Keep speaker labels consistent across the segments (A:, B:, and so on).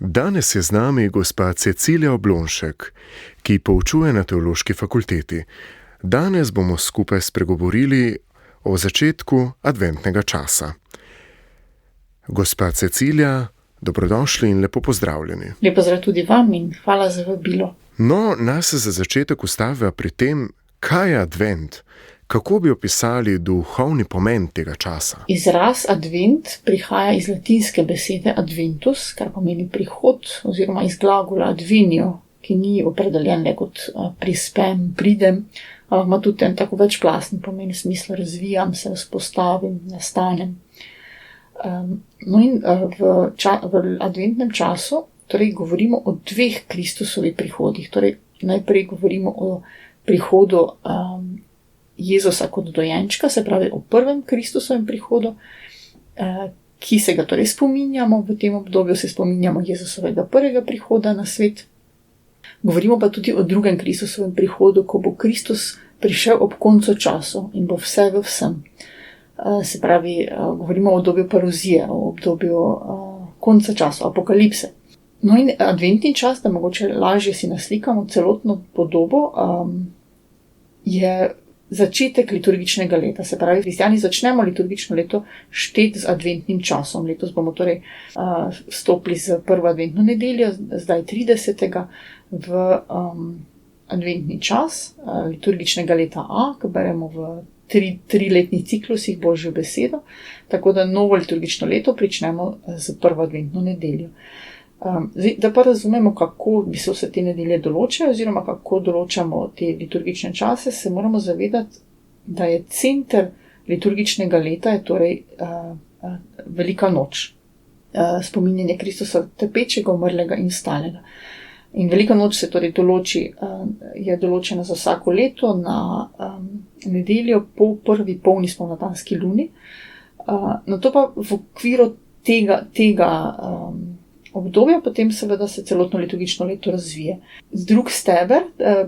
A: Danes je z nami gospa Cecilija Oblonšek, ki poučuje na Teološki fakulteti. Danes bomo skupaj spregovorili o začetku adventnega časa. Gospa Cecilija, dobrodošli in lepo pozdravljeni.
B: Lep pozdrav tudi vam in hvala za vabilo.
A: No, nas se za začetek ustaviva pri tem, kaj je advent. Kako bi opisali duhovni pomen tega časa?
B: Izraz advent prihaja iz latinske besede adventus, kar pomeni prihod, oziroma iz glagola advenio, ki ni opredeljen le kot prispem, pridem, ampak ima tudi en tako večplastni pomen, v smislu razvijam se, vzpostavim, nastanem. V adventnem času torej govorimo o dveh Kristusovih prihodih. Torej, najprej govorimo o prihodu Jezusa kot dojenčka, se pravi o prvem Kristusovem prihodu, ki se ga torej spominjamo, v tem obdobju se spominjamo Jezusovega prvega prihoda na svet. Govorimo pa tudi o drugem Kristusovem prihodu, ko bo Kristus prišel ob koncu času in bo vse v vsem. Se pravi, govorimo o obdobju parozije, o obdobju konca časa, apokalipse. No in adventni čas, da mogoče lažje si naslikamo celotno podobo, je začetek liturgičnega leta. Se pravi, kristjani začnemo liturgično leto šteti z adventnim časom. Letos bomo torej vstopili z prvo adventno nedeljo, zdaj 30. v adventni čas liturgičnega leta A, ko beremo v triletnih ciklusih Božjo besedo, tako da novo liturgično leto pričnemo z prvo adventno nedeljo. Da pa razumemo, kako bi se vse te nedelje določajo, oziroma kako določamo te liturgične čase, se moramo zavedati, da je center liturgičnega leta je torej velika noč. Spominjanje Kristusa trpečega, umrlega in vstalega. In velika noč se torej je določena za vsako leto na nedeljo po prvi polni spomladanski luni. Nato pa v okviru tega obdobja potem seveda se celotno liturgično leto razvije. Drug steber,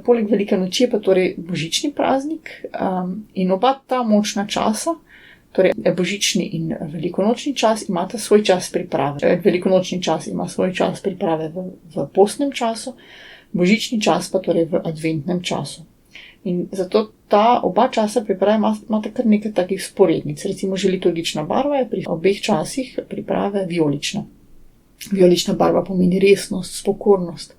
B: poleg velike noči, je pa torej božični praznik, in oba ta močna časa, torej božični in velikonočni čas, imata svoj čas priprave. Velikonočni čas ima svoj čas priprave v postnem času, božični čas pa torej v adventnem času. In zato oba časa priprave imata kar nekaj takih sporednic. Recimo že liturgična barva je pri obeh časih priprave vijolična. Vijolična barva pomeni resnost, spokornost.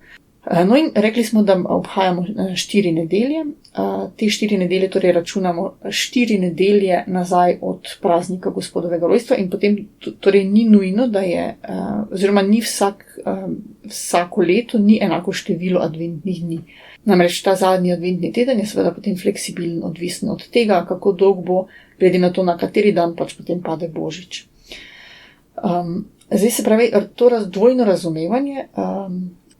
B: No in rekli smo, da obhajamo 4 nedelje. Te 4 nedelje torej računamo 4 nedelje nazaj od praznika Gospodovega rojstva in potem torej ni nujno, da je, oziroma ni vsako leto ni enako število adventnih dni. Namreč ta zadnji adventni teden je seveda potem fleksibilen, odvisen od tega, kako dolg bo, glede na to, na kateri dan pač potem pade Božič. Zdaj se pravi, to dvojno razumevanje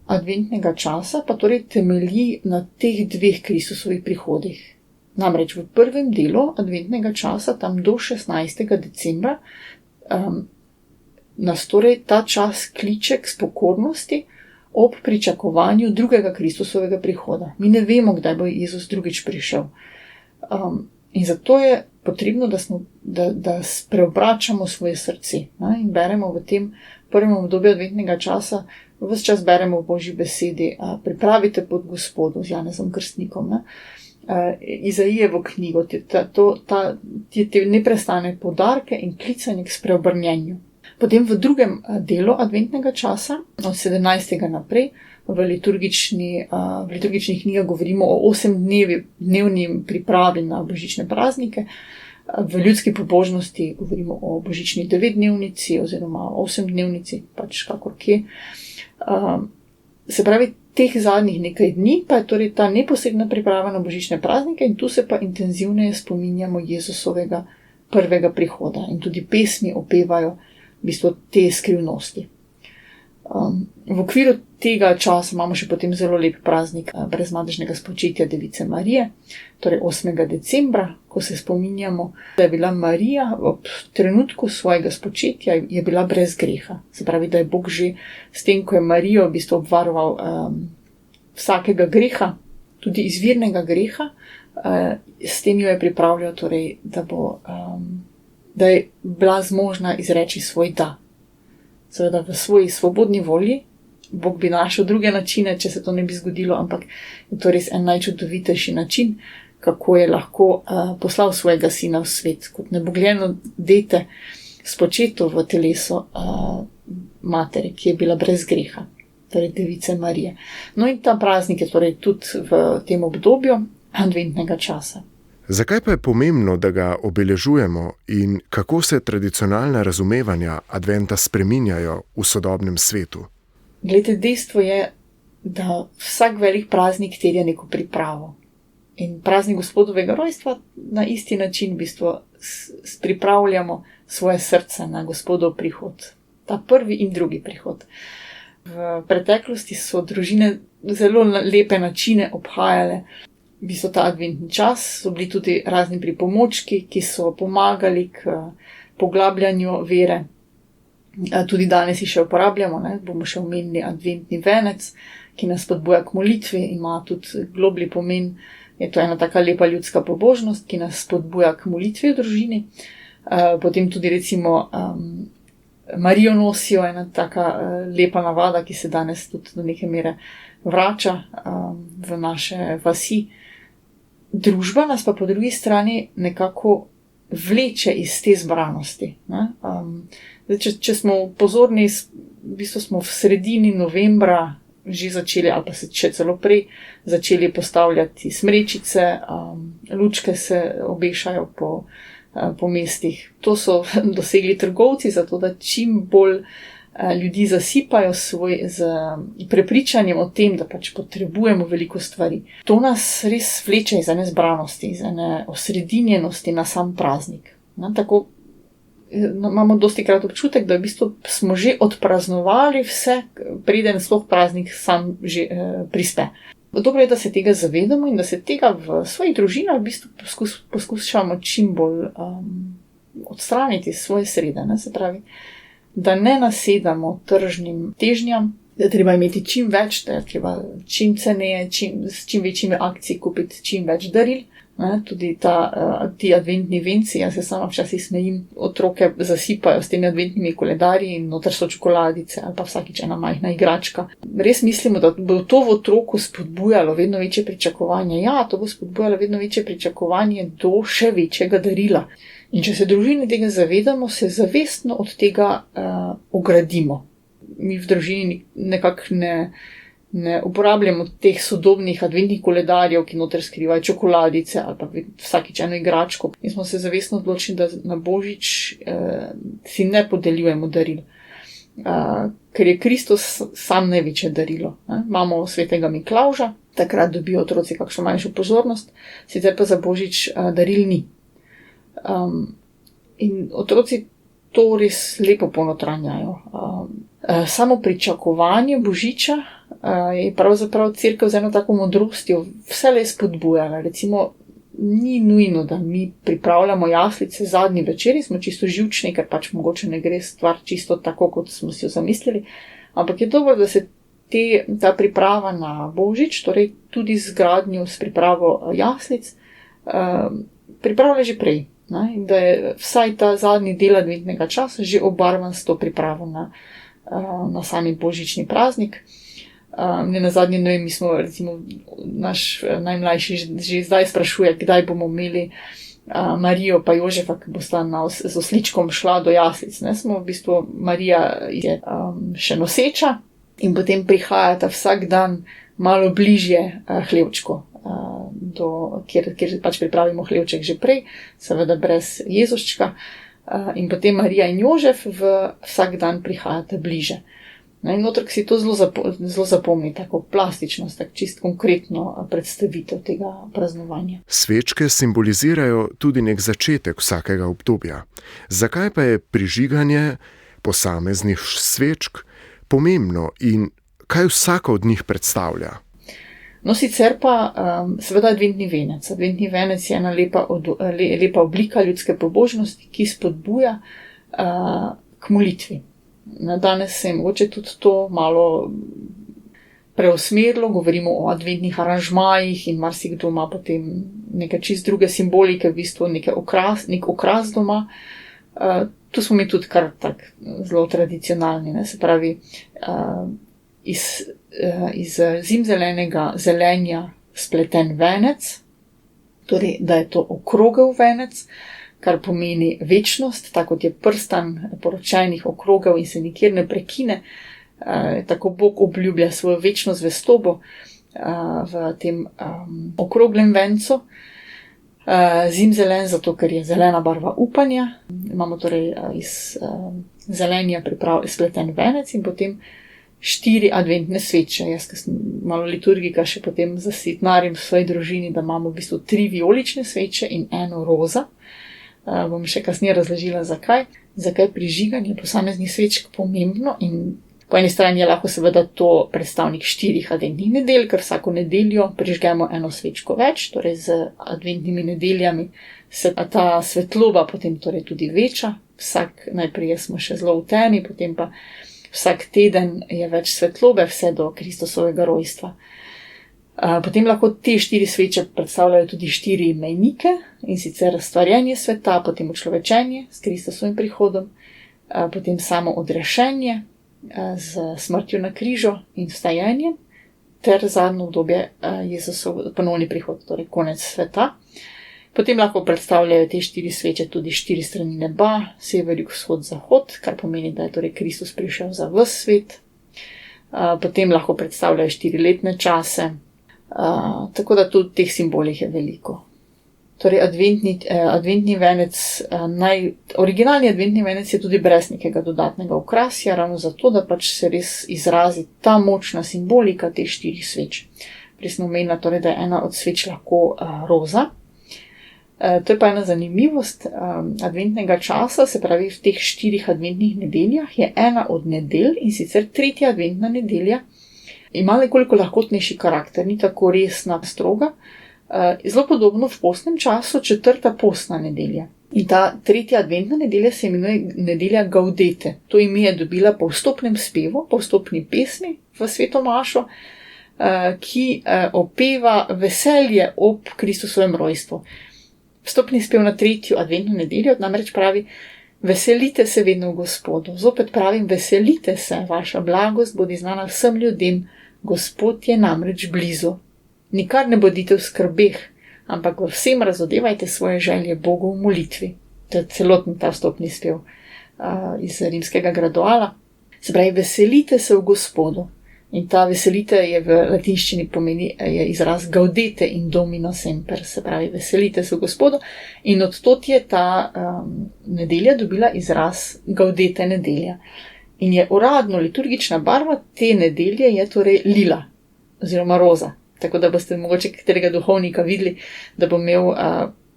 B: adventnega časa pa torej temelji na teh dveh Kristusovih prihodih. Namreč v prvem delu adventnega časa, tam do 16. decembra, nas torej ta čas kliče k spokornosti ob pričakovanju drugega Kristusovega prihoda. Mi ne vemo, kdaj bo Jezus drugič prišel. In zato je potrebno, da preobračamo svoje srce. In beremo v tem prvem obdobju adventnega časa, ves čas beremo v Božji besedi, pripravite pot Gospodu z Janezom Krstnikom, Izaijevo knjigo, te neprestane poudarke in klicanje k spreobrnjenju. Potem v drugem delu adventnega časa, od 17. naprej, v liturgičnih knjigah govorimo o 8-dnevni pripravi na božične praznike, v ljudski pobožnosti govorimo o božični 9-dnevnici oziroma 8-dnevnici, pač kakor kje. Se pravi, teh zadnjih nekaj dni pa je torej ta neposredna priprava na božične praznike in tu se pa intenzivneje spominjamo Jezusovega prvega prihoda in tudi pesmi opevajo v bistvu te skrivnosti. V okviru tega časa imamo še potem zelo lep praznik brezmadežnega spočetja Device Marije, torej 8. decembra, ko se spominjamo, da je bila Marija ob trenutku svojega spočetja je bila brez greha. Se pravi, da je Bog že s tem, ko je Marijo v bistvu obvaroval vsakega greha, tudi izvirnega greha, s tem jo je pripravljal, torej, da je bila zmožna izreči svoj da. Seveda v svoji svobodni volji Bog bi našel druge načine, če se to ne bi zgodilo, ampak je to res en najčudovitejši način, kako je lahko poslal svojega sina v svet, kot nebogljeno dete spočeto v telesu matere, ki je bila brez greha, torej Device Marije. No in ta praznik je torej tudi v tem obdobju adventnega časa.
A: Zakaj pa je pomembno, da ga obeležujemo in kako se tradicionalna razumevanja adventa spreminjajo v sodobnem svetu?
B: Glede, dejstvo je, da vsak velik praznik terja neko pripravo. In praznik Gospodovega rojstva na isti način v bistvu pripravljamo svoje srce na Gospodov prihod. Ta prvi in drugi prihod. V preteklosti so družine zelo lepe načine obhajale v bistvu ta adventni čas, so bili tudi razni pripomočki, ki so pomagali k poglabljanju vere. Tudi danes jih še uporabljamo, bomo še omenili adventni venec, ki nas spodbuja k molitvi, ima tudi globlji pomen. Je to ena taka lepa ljudska pobožnost, ki nas spodbuja k molitvi v družini. Potem tudi recimo Marijo nosijo, ena taka lepa navada, ki se danes tudi do neke mere vrača v naše vasi. Družba nas pa po drugi strani nekako vleče iz te zbranosti. Če smo pozorni, v bistvu smo v sredini novembra že začeli, ali pa se še celo prej, začeli postavljati smrečice, lučke se obešajo po mestih. To so dosegli trgovci, zato da čim bolj ljudi zasipajo z prepričanjem o tem, da pač potrebujemo veliko stvari. To nas res vleče iz ene zbranosti, iz ene osredinjenosti na sam praznik. Tako imamo dostikrat občutek, da v bistvu smo že odpraznovali vse, preden sploh praznik sam že prispe. Dobro je, da se tega zavedamo in da se tega v svojih družinah v bistvu poskušamo čim bolj odstraniti iz svoje srede, se pravi, da ne nasedamo tržnim težnjam, da treba imeti čim več, da je treba čim ceneje, s čim večjimi akciji kupiti čim več daril. Tudi ti adventni venci, jaz se sama včasih smejim, otroke zasipajo s temi adventnimi koledarji in noter so čokoladice ali pa vsakič ena majhna igračka. Res mislimo, da bo to v otroku spodbujalo vedno večje pričakovanje. Ja, to bo spodbujalo vedno večje pričakovanje do še večjega darila. In če se družini tega zavedamo, se zavestno od tega ogradimo. Mi v družini nekako ne uporabljamo teh sodobnih adventnih koledarjev, ki noter skrivajo čokoladice ali pa vsakič eno igračko. In smo se zavestno odločili, da na Božič si ne podeljujemo daril. Ker je Kristus sam največje darilo. Imamo svetega Miklavža, takrat dobijo otroci kakšno manjšo pozornost, sicer pa za Božič daril ni. In otroci to res lepo ponotranjajo. Samo pričakovanje Božiča je pravzaprav cerkev z eno tako modrostjo vselej spodbujala. Recimo, ni nujno, da mi pripravljamo jaslice zadnji večeri, smo čisto živčni, ker pač mogoče ne gre stvar čisto tako, kot smo si jo zamislili, ampak je dobro, da se ta priprava na Božič, torej tudi z gradnjo, s pripravo jaslic, pripravlja že prej. In da je vsaj ta zadnji del adventnega časa že obarvan s to pripravo na sami božični praznik. Ne nazadnje, ne vem, mi smo, recimo, naš najmlajši že zdaj sprašuje, kdaj bomo imeli Marijo pa Jožefa, ki bosta z osličkom šla do jaslic. Smo v bistvu, Marija je še noseča in potem prihajata vsak dan malo bližje hlevčku, kjer pač pripravimo hlevček že prej, seveda brez Jezuščka, in potem Marija in Jožef vsak dan prihajata bliže. In otrok si to zelo zapomni, tako plastično, tako čist konkretno predstavitev tega praznovanja.
A: Svečke simbolizirajo tudi nek začetek vsakega obdobja. Zakaj pa je prižiganje posameznih svečk pomembno in kaj vsaka od njih predstavlja?
B: No, sicer pa seveda adventni venec. Adventni venec je ena lepa oblika ljudske pobožnosti, ki spodbuja k molitvi. Danes se je mogoče tudi to malo preusmerilo, govorimo o adventnih aranžmajih in marsikdo ima potem neke čist druge simbolike, v bistvu nek okras doma. Tu smo mi tudi kar tak zelo tradicionalni, se pravi, iz zimzelenega zelenja spleten venec, torej da je to okrogel venec, kar pomeni večnost, tako kot je prstan poročenih okrogel in se nikjer ne prekine, tako Bog obljublja svojo večno zvestobo v tem okroglem vencu. Zimzelen, zato ker je zelena barva upanja. Imamo torej iz zelenja spleten venec in potem 4 adventne sveče. Jaz, ki sem malo liturgika, še potem zasitnarim v svoji družini, da imamo v bistvu 3 vijolične sveče in 1 roza. Bom še kasneje razložila, zakaj prižiganje posameznih svečk pomembno. In po eni strani je lahko seveda to predstavnik 4 adventnih nedelj, ker vsako nedeljo prižgemo 1 svečko več, torej z adventnimi nedeljami se ta svetloba potem torej tudi veča. Najprej smo še zelo v temi, potem pa vsak teden je več svetlobe, vse do Kristusovega rojstva. Potem lahko te 4 sveče predstavljajo tudi 4 mejnike, in sicer stvarjenje sveta, potem učlovečenje s Kristusovim prihodom, potem samo odrešenje z smrtjo na križu in vstajenjem, ter zadnje obdobje Jezusov ponovni prihod, torej konec sveta. Potem lahko predstavljajo te 4 sveče tudi 4 strani neba, sever, jug, vzhod, zahod, kar pomeni, da je torej Kristus prišel za ves svet. Potem lahko predstavljajo 4 letne čase, tako da tudi teh simbolih je veliko. Torej adventni venec, originalni adventni venec je tudi brez nekega dodatnega okrasja, ravno zato, da pač se res izrazi ta močna simbolika teh 4 sveč. Prej sem omenila torej, da je ena od sveč lahko roza. To je pa ena zanimivost adventnega časa, se pravi v teh 4 adventnih nedeljah je ena od nedelj, in sicer 3. adventna nedelja, ima nekoliko lahkotnejši karakter, ni tako resna, stroga. Zelo podobno v postnem času 4. postna nedelja. In ta 3. adventna nedelja se imenuje nedelja Gaudete. To ime je dobila po vstopnem spevu, po vstopni pesmi v sveto mašo, ki opeva veselje ob Kristusovem rojstvu. Vstopni spev na 3. adventno nedeljo namreč pravi: veselite se vedno v Gospodu. Zopet pravim, veselite se, vaša blagost bodi znana vsem ljudem, Gospod je namreč blizu. Nikar ne bodite v skrbeh, ampak v vsem razodevajte svoje želje Bogu v molitvi. To je celoten ta vstopni spev iz rimskega graduala. Se pravi, veselite se v Gospodu. In ta veselite je v latinščini je izraz gaudete in domino semper, se pravi, veselite se v Gospodu. In odtot je ta nedelja dobila izraz gaudete nedelja. In je uradno liturgična barva te nedelje je torej lila oziroma roza. Tako da boste mogoče katerega duhovnika videli, da bo imel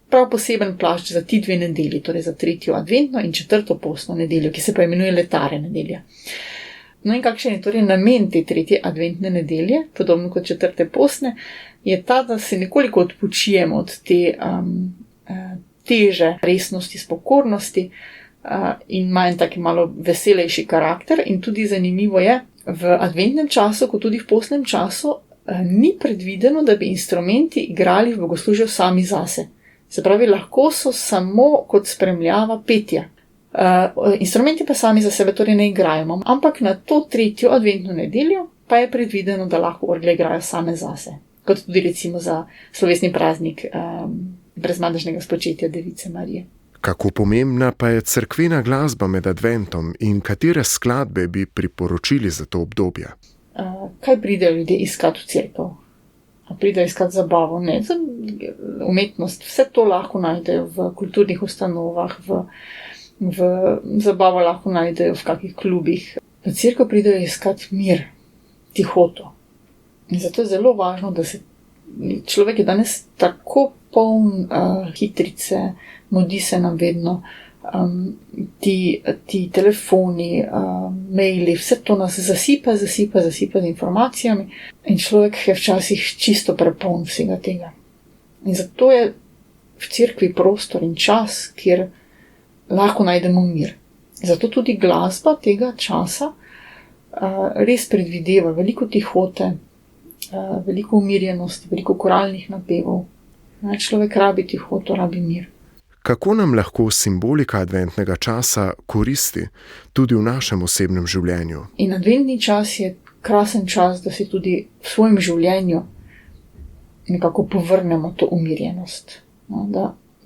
B: prav poseben plašč za ti 2 nedelji, torej za 3. adventno in 4. postno nedeljo, ki se pa imenuje letare nedelja. No in kakšen je torej namen te 3. adventne nedelje, podobno kot 4. postne, je ta, da se nekoliko odpočijemo od te teže, resnosti, spokornosti in ima en taki malo veselejši karakter. In tudi zanimivo je, v adventnem času, kot tudi v postnem času, ni predvideno, da bi instrumenti igrali v bogoslužju sami zase. Se pravi, lahko so samo kot spremljava petja. Instrumenti pa sami za sebe torej ne igrajo, ampak na to 3. adventno nedeljo pa je predvideno, da lahko orgle igrajo same zase. Kot tudi recimo za slovesni praznik brezmadežnega spočetja Device Marije.
A: Kako pomembna pa je cerkvena glasba med adventom in katere skladbe bi priporočili za to obdobje?
B: Kaj pridejo ljudje iskat v cerkev? Pridejo iskat zabavo? Ne, umetnost. Vse to lahko najdejo v kulturnih ustanovah, v zabavo lahko najdejo v kakih klubih. V cerkev pridejo iskat mir, tihoto. In zato je zelo važno, da se človek je danes tako poln hitrice, mudi se nam vedno, ti telefoni, maili, vse to nas zasipa z informacijami in človek je včasih čisto prepoln vsega tega. In zato je v cerkvi prostor in čas, kjer lahko najdemo mir. Zato tudi glasba tega časa res predvideva veliko tihote, veliko umirjenosti, veliko koralnih napevov. Človek rabi tihoto, rabi mir.
A: Kako nam lahko simbolika adventnega časa koristi tudi v našem osebnem življenju?
B: In adventni čas je krasen čas, da si tudi v svojem življenju nekako povrnemo to umirjenost. No,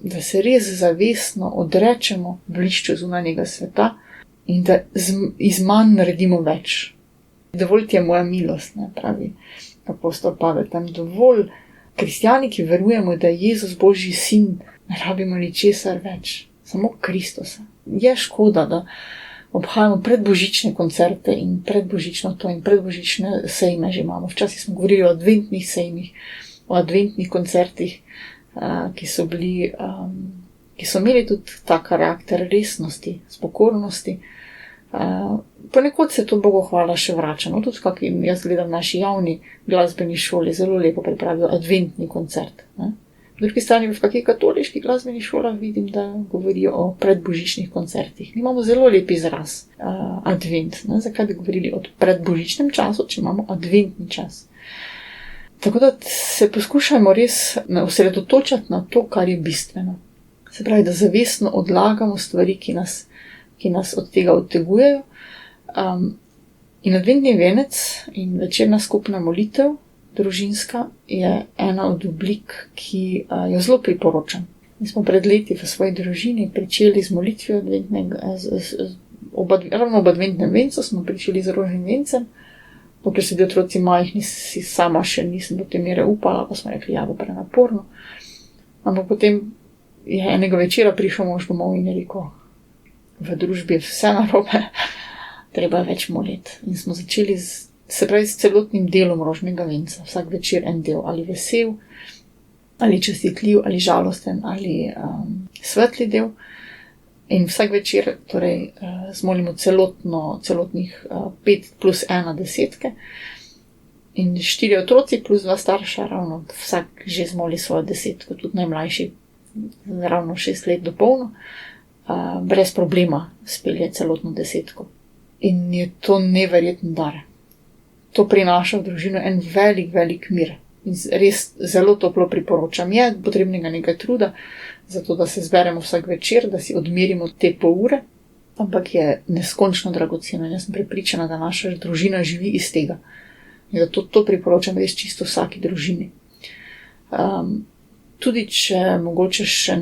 B: da se res zavestno odrečemo blišču zunanjega sveta in da iz manj naredimo več. Dovolj ti je moja milost, ne, pravi apostol Pavel. Tam dovolj kristjani, ki verujemo, da je Jezus Božji sin, ne rabimo ničesar več, samo Kristusa. Je škoda, da obhajamo predbožične koncerte in predbožično to in predbožične sejme že imamo. Včasih smo govorili o adventnih sejmih, o adventnih koncertih, ki so imeli tudi ta karakter resnosti, spokornosti. Ponekod se to Bogu hvala še vrača. No, tudi jaz gledam v naši javni glasbeni šoli, zelo lepo pripravijo adventni koncert. Ne. V drugi strani v kakšni katoliški glasbeni šolah vidim, da govorijo o predbožičnih koncertih. Mi imamo zelo lep izraz, advent. Ne. Zakaj bi govorili o predbožičnem času, če imamo adventni čas? Tako da se poskušajmo res osredotočati na to, kar je bistveno. Se pravi, da zavestno odlagamo stvari, ki nas od tega odtegujejo. In adventni venec in večerna skupna molitev, družinska, je ena od oblik, ki jo zelo priporočam. Mi smo pred leti v svoji družini pričeli z molitvijo ravno ob adventnem vencu smo pričeli z rožnim vencem, dokler so bili otroci majhni, sama še nisem do te mere upala, pa smo rekli, ja, bo prenaporno. Ampak potem je enega večera prišel mož domov in je rekel, v družbi je vse narobe, treba več moliti. In smo začeli s celotnim delom rožnega venca, vsak večer en del, ali vesel, ali častitljiv, ali žalosten, ali svetli del. In vsak večer torej zmolimo celotnih 5 plus 1 desetke. In 4 otroci plus 2 starša, ravno vsak že zmoli svojo desetko, tudi najmlajši, ravno 6 let dopolno, brez problema spelje celotno desetko. In je to neverjeten dar. To prinaša v družino en velik mir. In res zelo toplo priporočam. Je potrebnega nekaj truda, zato da se zberemo vsak večer, da si odmerimo te pol ure, ampak je neskončno dragoceno. Jaz sem prepričana, da naša družina živi iz tega. In zato to priporočam res čisto vsaki družini. Tudi če mogoče še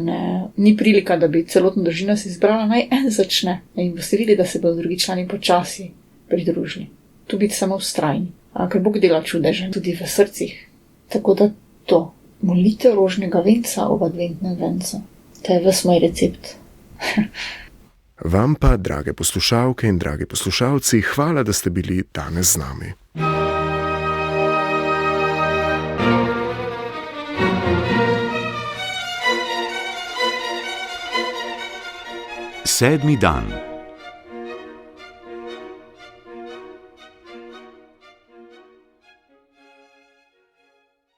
B: ni prilika, da bi celotna družina se izbrala, naj en začne. In boste videli, da se bodo drugi člani počasi pridružili. Tu biti samo vztrajni. Ker Bog dela čudeže tudi v srcih. Tako da to, molitev rožnega venca ob adventnem vencu, to je ves moj recept.
A: Vam pa, drage poslušalke in dragi poslušalci, hvala, da ste bili danes z nami.
C: Sedmi dan.